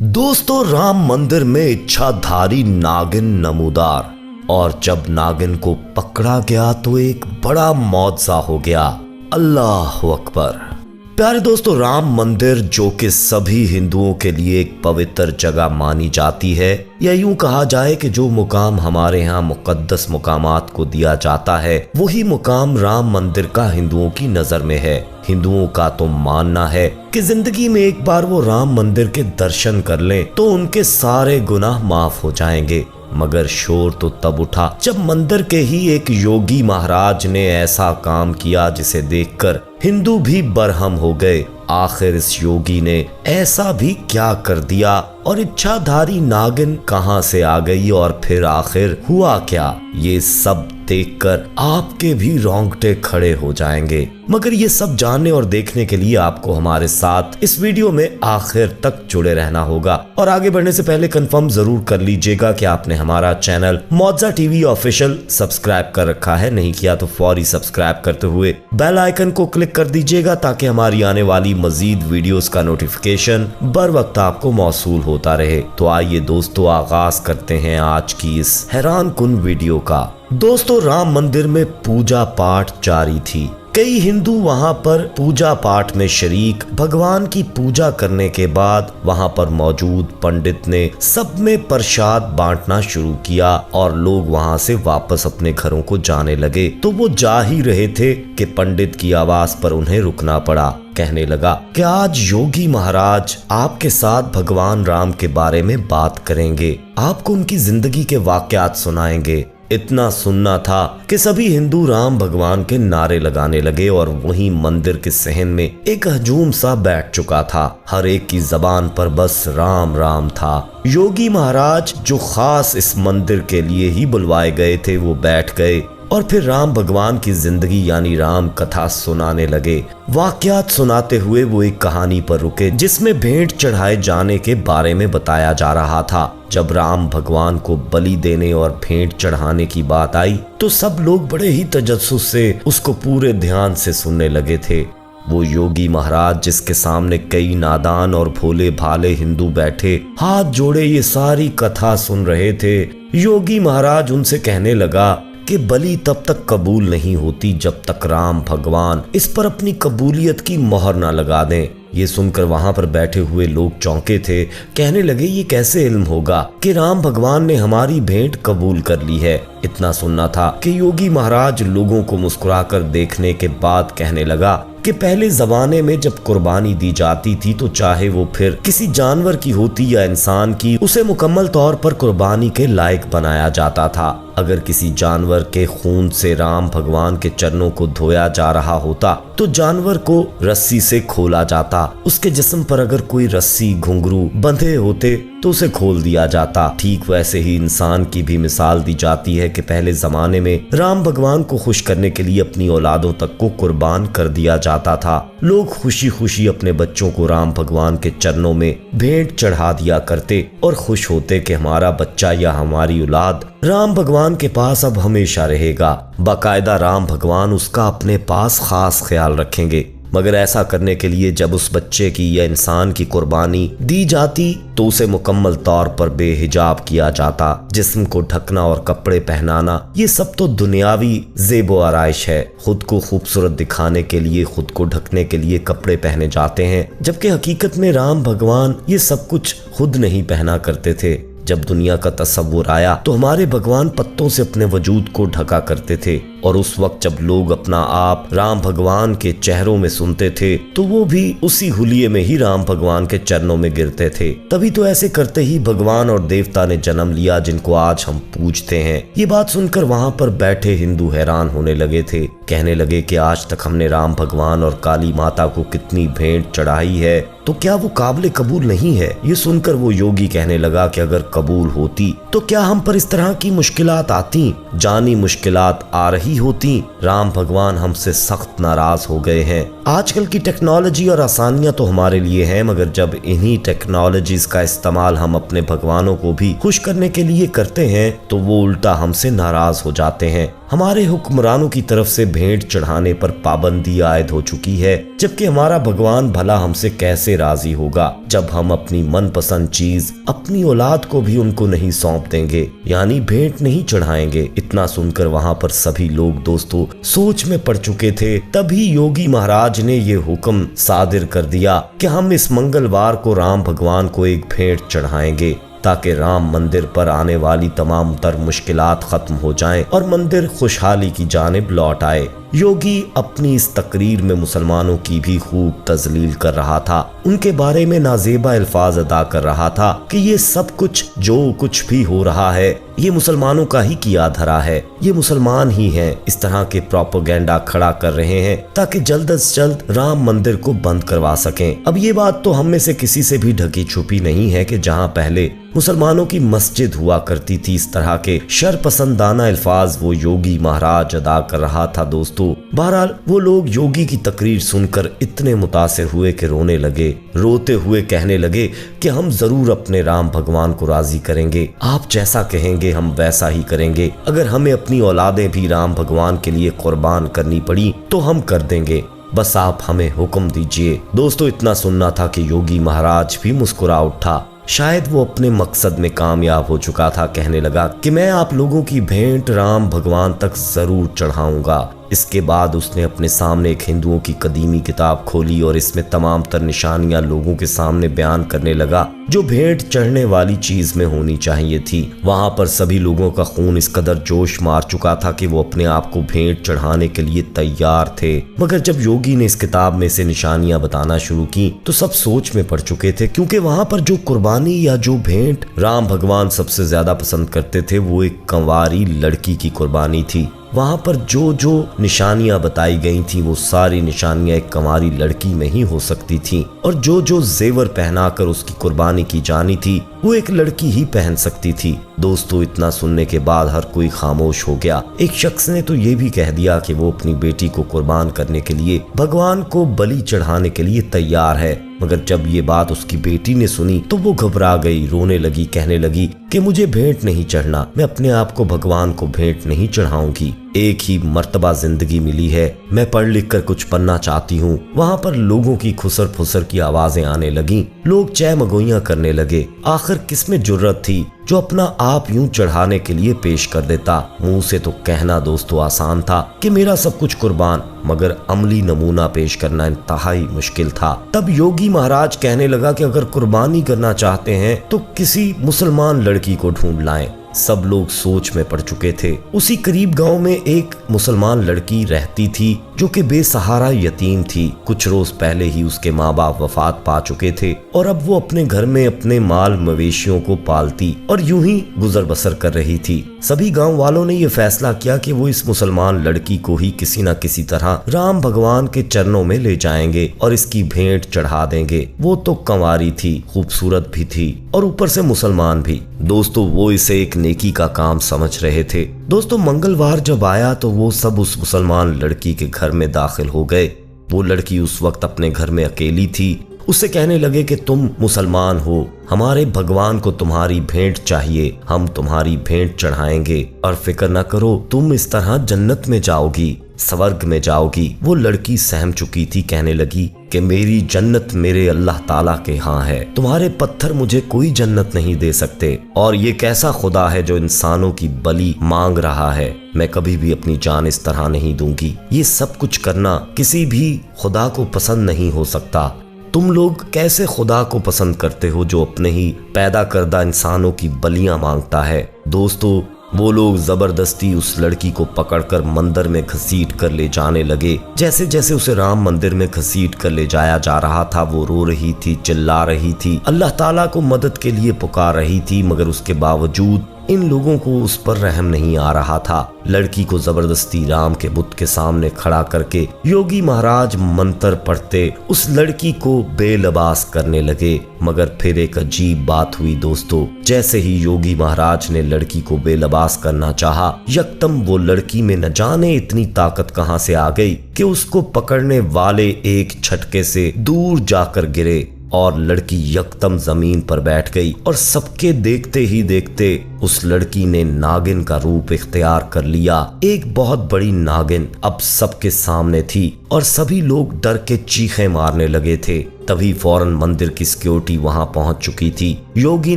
दोस्तों, राम मंदिर में इच्छाधारी नागिन नमूदार, और जब नागिन को पकड़ा गया तो एक बड़ा मौजज़ा हो गया। अल्लाह अकबर। प्यारे दोस्तों, राम मंदिर जो कि सभी हिंदुओं के लिए एक पवित्र जगह मानी जाती है, या यूं कहा जाए कि जो मुकाम हमारे यहाँ मुकद्दस मुकामात को दिया जाता है, वही मुकाम राम मंदिर का हिंदुओं की नजर में है। हिंदुओं का तो मानना है कि जिंदगी में एक बार वो राम मंदिर के दर्शन कर लें तो उनके सारे गुनाह माफ हो जाएंगे। मगर शोर तो तब उठा जब मंदिर के ही एक योगी महाराज ने ऐसा काम किया जिसे देखकर हिंदू भी बरहम हो गए। आखिर इस योगी ने ऐसा भी क्या कर दिया, और इच्छाधारी नागिन कहां से आ गई, और फिर आखिर हुआ क्या, ये सब देखकर आपके भी रोंगटे खड़े हो जाएंगे। मगर ये सब जानने और देखने के लिए आपको हमारे साथ इस वीडियो में आखिर तक जुड़े रहना होगा। और आगे बढ़ने से पहले कंफर्म जरूर कर लीजिएगा कि आपने हमारा चैनल मौजा टीवी ऑफिशियल सब्सक्राइब कर रखा है। नहीं किया तो फौरी सब्सक्राइब करते हुए बेल आइकन को क्लिक कर दीजिएगा, ताकि हमारी आने वाली मजीद वीडियोस का नोटिफिकेशन बर वक्त आपको मौसूल होता रहे। तो आइए दोस्तों, आगाज करते हैं आज की इस हैरान कुन वीडियो का। दोस्तों, राम मंदिर में पूजा पाठ जारी थी। कई हिंदू वहां पर पूजा पाठ में शरीक, भगवान की पूजा करने के बाद वहां पर मौजूद पंडित ने सब में प्रसाद बांटना शुरू किया, और लोग वहां से वापस अपने घरों को जाने लगे। तो वो जा ही रहे थे कि पंडित की आवाज पर उन्हें रुकना पड़ा। कहने लगा कि आज योगी महाराज आपके साथ भगवान राम के बारे में बात करेंगे, आपको उनकी जिंदगी के वाकयात सुनाएंगे। इतना सुनना था कि सभी हिंदू राम भगवान के नारे लगाने लगे, और वहीं मंदिर के सहन में एक हजूम सा बैठ चुका था। हर एक की जबान पर बस राम राम था। योगी महाराज जो खास इस मंदिर के लिए ही बुलवाए गए थे, वो बैठ गए और फिर राम भगवान की जिंदगी यानी राम कथा सुनाने लगे। वाकयात सुनाते हुए वो एक कहानी पर रुके जिसमें भेंट चढ़ाए जाने के बारे में बताया जा रहा था। जब राम भगवान को बलि देने और भेंट चढ़ाने की बात आई तो सब लोग बड़े ही तजस्सुस से उसको पूरे ध्यान से सुनने लगे थे। वो योगी महाराज जिसके सामने कई नादान और भोले भाले हिंदू बैठे हाथ जोड़े ये सारी कथा सुन रहे थे। योगी महाराज उनसे कहने लगा कि बलि तब तक कबूल नहीं होती जब तक राम भगवान इस पर अपनी कबूलियत की मोहर ना लगा दें। ये सुनकर वहां पर बैठे हुए लोग चौंके थे। कहने लगे ये कैसे इल्म होगा कि राम भगवान ने हमारी भेंट कबूल कर ली है। इतना सुनना था कि योगी महाराज लोगों को मुस्कुराकर देखने के बाद कहने लगा कि पहले जमाने में जब कुर्बानी दी जाती थी तो चाहे वो फिर किसी जानवर की होती या इंसान की, उसे मुकम्मल तौर पर कुर्बानी के लायक बनाया जाता था। अगर किसी जानवर के खून से राम भगवान के चरणों को धोया जा रहा होता तो जानवर को रस्सी से खोला जाता। उसके जिस्म पर अगर कोई रस्सी घुंघरू बंधे होते तो उसे खोल दिया जाता। ठीक वैसे ही इंसान की भी मिसाल दी जाती है कि पहले जमाने में राम भगवान को खुश करने के लिए अपनी औलादों तक को कुर्बान कर दिया जाता था। लोग खुशी खुशी अपने बच्चों को राम भगवान के चरणों में भेंट चढ़ा दिया करते और खुश होते कि हमारा बच्चा या हमारी औलाद राम भगवान के पास अब हमेशा रहेगा। बाकायदा राम भगवान उसका अपने पास खास ख्याल रखेंगे। मगर ऐसा करने के लिए जब उस बच्चे की या इंसान की कुर्बानी दी जाती तो उसे मुकम्मल तौर पर बेहिजाब किया जाता। जिस्म को ढकना और कपड़े पहनाना ये सब तो दुनियावी ज़ेबो आराइश है। खुद को खूबसूरत दिखाने के लिए खुद को ढकने के लिए कपड़े पहने जाते हैं, जबकि हकीकत में राम भगवान ये सब कुछ खुद नहीं पहना करते थे। जब दुनिया का तस्वुर आया तो हमारे भगवान पत्तों से अपने वजूद को ढका करते थे, और उस वक्त जब लोग अपना आप राम भगवान के चेहरों में सुनते थे तो वो भी उसी हुलिये में ही राम भगवान के चरणों में गिरते थे। तभी तो ऐसे करते ही भगवान और देवता ने जन्म लिया जिनको आज हम पूजते हैं। ये बात सुनकर वहां पर बैठे हिंदू हैरान होने लगे थे। कहने लगे कि आज तक हमने राम भगवान और काली माता को कितनी भेंट चढ़ाई है, तो क्या वो काबिल कबूल नहीं है? ये सुनकर वो योगी कहने लगा कि अगर कबूल होती तो क्या हम पर इस तरह की मुश्किलात आती, जानी मुश्किलात आ रही होती। राम भगवान हमसे सख्त नाराज हो गए हैं। आजकल की टेक्नोलॉजी और आसानियां तो हमारे लिए हैं, मगर जब इन्हीं टेक्नोलॉजीज का इस्तेमाल हम अपने भगवानों को भी खुश करने के लिए करते हैं तो वो उल्टा हमसे नाराज हो जाते हैं। हमारे हुक्मरानों की तरफ से भेंट चढ़ाने पर पाबंदी आयद हो चुकी है, जबकि हमारा भगवान भला हमसे कैसे राजी होगा जब हम अपनी मनपसंद चीज अपनी औलाद को भी उनको नहीं सौंप देंगे, यानी भेंट नहीं चढ़ाएंगे। इतना सुनकर वहां पर सभी लोग दोस्तों सोच में पड़ चुके थे। तभी योगी महाराज ने ये हुक्म सादिर कर दिया कि हम इस मंगलवार को राम भगवान को एक भेंट चढ़ाएंगे ताकि राम मंदिर पर आने वाली तमाम तर मुश्किलात खत्म हो जाएं और मंदिर खुशहाली की जानिब लौट आए। योगी अपनी इस तकरीर में मुसलमानों की भी खूब तजलील कर रहा था, उनके बारे में नाजेबा अल्फाज अदा कर रहा था कि ये सब कुछ जो कुछ भी हो रहा है ये मुसलमानों का ही किया धरा है, ये मुसलमान ही हैं इस तरह के प्रोपेगेंडा खड़ा कर रहे हैं ताकि जल्द से जल्द राम मंदिर को बंद करवा सकें। अब ये बात तो हम में से किसी से भी ढकी छुपी नहीं है कि जहां पहले मुसलमानों की मस्जिद हुआ करती थी, इस तरह के शरपसंदाना अल्फाज वो योगी महाराज अदा कर रहा था। दोस्तों बहरहाल वो लोग योगी की तकरीर सुनकर इतने मुतासिर हुए कि रोने लगे, रोते हुए कहने लगे कि हम जरूर अपने राम भगवान को राजी करेंगे, आप जैसा कहेंगे हम वैसा ही करेंगे, अगर हमें अपनी औलादें भी राम भगवान के लिए कुर्बान करनी पड़ी तो हम कर देंगे, बस आप हमें हुक्म दीजिए। दोस्तों इतना सुनना था कि योगी महाराज भी मुस्कुरा उठा, शायद वो अपने मकसद में कामयाब हो चुका था। कहने लगा कि मैं आप लोगों की भेंट राम भगवान तक जरूर चढ़ाऊंगा। इसके बाद उसने अपने सामने एक हिंदुओं की कदीमी किताब खोली और इसमें तमाम तर निशानियां लोगों के सामने बयान करने लगा जो भेंट चढ़ने वाली चीज में होनी चाहिए थी। वहां पर सभी लोगों का खून इस कदर जोश मार चुका था कि वो अपने आप को भेंट चढ़ाने के लिए तैयार थे, मगर जब योगी ने इस किताब में से निशानियां बताना शुरू की तो सब सोच में पड़ चुके थे, क्योंकि वहां पर जो कुर्बानी या जो भेंट राम भगवान सबसे ज्यादा पसंद करते थे वो एक कंवारी लड़की की कुर्बानी थी। वहां पर जो जो निशानियां बताई गई थी वो सारी निशानियां एक कंवारी लड़की में ही हो सकती थी, और जो जो जेवर पहनाकर उसकी कुर्बानी की जानी थी वो एक लड़की ही पहन सकती थी। दोस्तों इतना सुनने के बाद हर कोई खामोश हो गया। एक शख्स ने तो ये भी कह दिया कि वो अपनी बेटी को कुर्बान करने के लिए भगवान को बलि चढ़ाने के लिए तैयार है, मगर जब ये बात उसकी बेटी ने सुनी तो वो घबरा गई, रोने लगी, कहने लगी कि मुझे भेंट नहीं चढ़ना, मैं अपने आप को भगवान को भेंट नहीं चढ़ाऊंगी, एक ही मर्तबा जिंदगी मिली है, मैं पढ़ लिख कर कुछ बनना चाहती हूँ। वहाँ पर लोगों की खुसर फुसर की आवाजें आने लगी, लोग चहमगोइयां करने लगे। आखिर किसमें जुर्रत थी जो अपना आप यूं चढ़ाने के लिए पेश कर देता। मुंह से तो कहना दोस्तों आसान था कि मेरा सब कुछ कुर्बान, मगर अमली नमूना पेश करना इंतहाई मुश्किल था। तब योगी महाराज कहने लगा कि अगर कुर्बानी करना चाहते हैं तो किसी मुसलमान लड़की को ढूंढ लाएं। सब लोग सोच में पड़ चुके थे। उसी करीब गांव में एक मुसलमान लड़की रहती थी जो कि बेसहारा यतीम थी। कुछ रोज पहले ही उसके माँ बाप वफात पा चुके थे और अब वो अपने घर में अपने माल मवेशियों को पालती और यूं ही गुजर बसर कर रही थी। सभी गांव वालों ने यह फैसला किया कि वो इस मुसलमान लड़की को ही किसी न किसी तरह राम भगवान के चरणों में ले जाएंगे और इसकी भेंट चढ़ा देंगे। वो तो कंवारी थी, खूबसूरत भी थी और ऊपर से मुसलमान भी। दोस्तों वो इसे एक नेकी का काम समझ रहे थे। दोस्तों मंगलवार जब आया तो वो सब उस मुसलमान लड़की के घर में दाखिल हो गए। वो लड़की उस वक्त अपने घर में अकेली थी। उससे कहने लगे कि तुम मुसलमान हो, हमारे भगवान को तुम्हारी भेंट चाहिए, हम तुम्हारी भेंट चढ़ाएंगे और फिक्र न करो, तुम इस तरह जन्नत में जाओगी, स्वर्ग में जाओगी। वो लड़की सहम चुकी थी, कहने लगी कि मेरी जन्नत मेरे अल्लाह ताला के यहाँ है, तुम्हारे पत्थर मुझे कोई जन्नत नहीं दे सकते। और ये कैसा खुदा है जो इंसानों की बलि मांग रहा है, मैं कभी भी अपनी जान इस तरह नहीं दूंगी। ये सब कुछ करना किसी भी खुदा को पसंद नहीं हो सकता। तुम लोग कैसे खुदा को पसंद करते हो जो अपने ही पैदा करदा इंसानों की बलियां मांगता है। दोस्तों वो लोग जबरदस्ती उस लड़की को पकड़कर मंदिर में घसीट कर ले जाने लगे। जैसे जैसे उसे राम मंदिर में घसीट कर ले जाया जा रहा था वो रो रही थी, चिल्ला रही थी, अल्लाह ताला को मदद के लिए पुकार रही थी, मगर उसके बावजूद इन लोगों को उस पर रहम नहीं आ रहा था। लड़की को जबरदस्ती राम के बुत के सामने खड़ा करके योगी महाराज मंत्र पढ़ते उस लड़की को बेलबास करने लगे। मगर फिर एक अजीब बात हुई दोस्तों, जैसे ही योगी महाराज ने लड़की को बेलबास करना चाहा, यकदम वो लड़की में न जाने इतनी ताकत कहां से आ गई कि उसको पकड़ने वाले एक झटके से दूर जाकर गिरे। और लड़की यकदम जमीन पर बैठ गई और सबके देखते ही देखते उस लड़की ने नागिन का रूप इख्तियार कर लिया। एक बहुत बड़ी नागिन अब सबके सामने थी और सभी लोग डर के चीखें मारने लगे थे। तभी फौरन मंदिर की सिक्योरिटी वहां पहुंच चुकी थी। योगी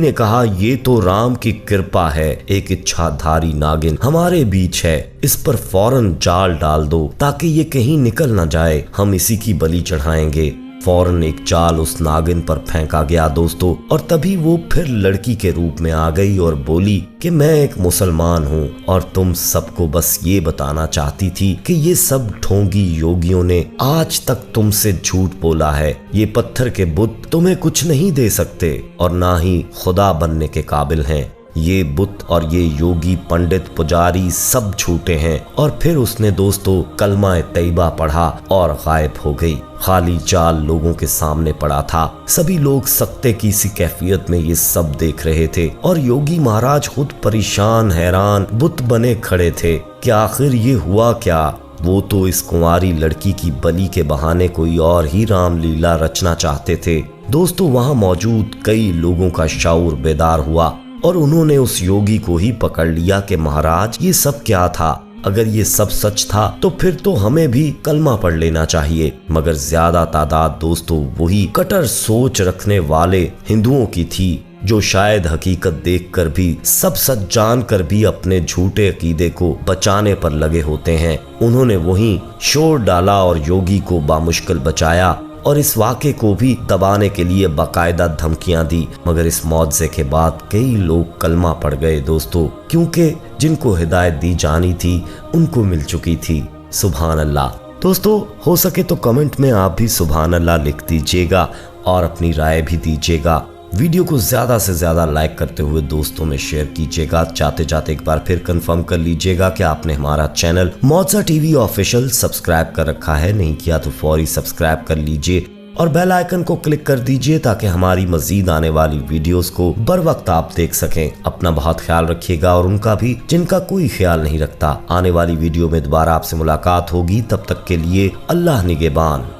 ने कहा, ये तो राम की कृपा है, एक इच्छाधारी नागिन हमारे बीच है, इस पर फौरन जाल डाल दो ताकि ये कहीं निकल न जाए, हम इसी की बलि चढ़ाएंगे। फौरन एक जाल उस नागिन पर फेंका गया दोस्तों, और तभी वो फिर लड़की के रूप में आ गई और बोली कि मैं एक मुसलमान हूँ और तुम सबको बस ये बताना चाहती थी कि ये सब ढोंगी योगियों ने आज तक तुमसे झूठ बोला है। ये पत्थर के बुत तुम्हें कुछ नहीं दे सकते और ना ही खुदा बनने के काबिल हैं। ये बुत और ये योगी पंडित पुजारी सब झूठे हैं। और फिर उसने दोस्तों कलमा तैयबा पढ़ा और गायब हो गई। खाली जाल लोगों के सामने पड़ा था। सभी लोग सख्ते की सी कैफियत में ये सब देख रहे थे और योगी महाराज खुद परेशान हैरान बुत बने खड़े थे कि आखिर ये हुआ क्या। वो तो इस कुंवारी लड़की की बलि के बहाने कोई और ही रामलीला रचना चाहते थे। दोस्तों वहां मौजूद कई लोगों का शऊर बेदार हुआ और उन्होंने उस योगी को ही पकड़ लिया कि महाराज ये सब क्या था। अगर ये सब सच था तो फिर तो हमें भी कलमा पढ़ लेना चाहिए। मगर ज्यादा तादाद दोस्तों वही कट्टर सोच रखने वाले हिंदुओं की थी जो शायद हकीकत देखकर भी सब सच जान कर भी अपने झूठे अकीदे को बचाने पर लगे होते हैं। उन्होंने वही शोर डाला और योगी को बामुश्किल बचाया और इस वाक़े को भी दबाने के लिए बाकायदा धमकियां दी। मगर इस मौजज़े के बाद कई लोग कलमा पड़ गए दोस्तों, क्योंकि जिनको हिदायत दी जानी थी उनको मिल चुकी थी। सुभान अल्लाह। दोस्तों हो सके तो कमेंट में आप भी सुभान अल्लाह लिख दीजिएगा और अपनी राय भी दीजिएगा। वीडियो को ज्यादा से ज्यादा लाइक करते हुए दोस्तों में शेयर कीजिएगा। चाहते चाहते एक बार फिर कंफर्म कर लीजिएगा कि आपने हमारा चैनल मौजा टीवी ऑफिशियल सब्सक्राइब कर रखा है। नहीं किया तो फौरी सब्सक्राइब कर लीजिए और बेल आइकन को क्लिक कर दीजिए ताकि हमारी मजीद आने वाली वीडियोस को बर वक्त आप देख सकें। अपना बहुत ख्याल रखिएगा और उनका भी जिनका कोई ख्याल नहीं रखता। आने वाली वीडियो में दोबारा आपसे मुलाकात होगी, तब तक के लिए अल्लाह निगहबान।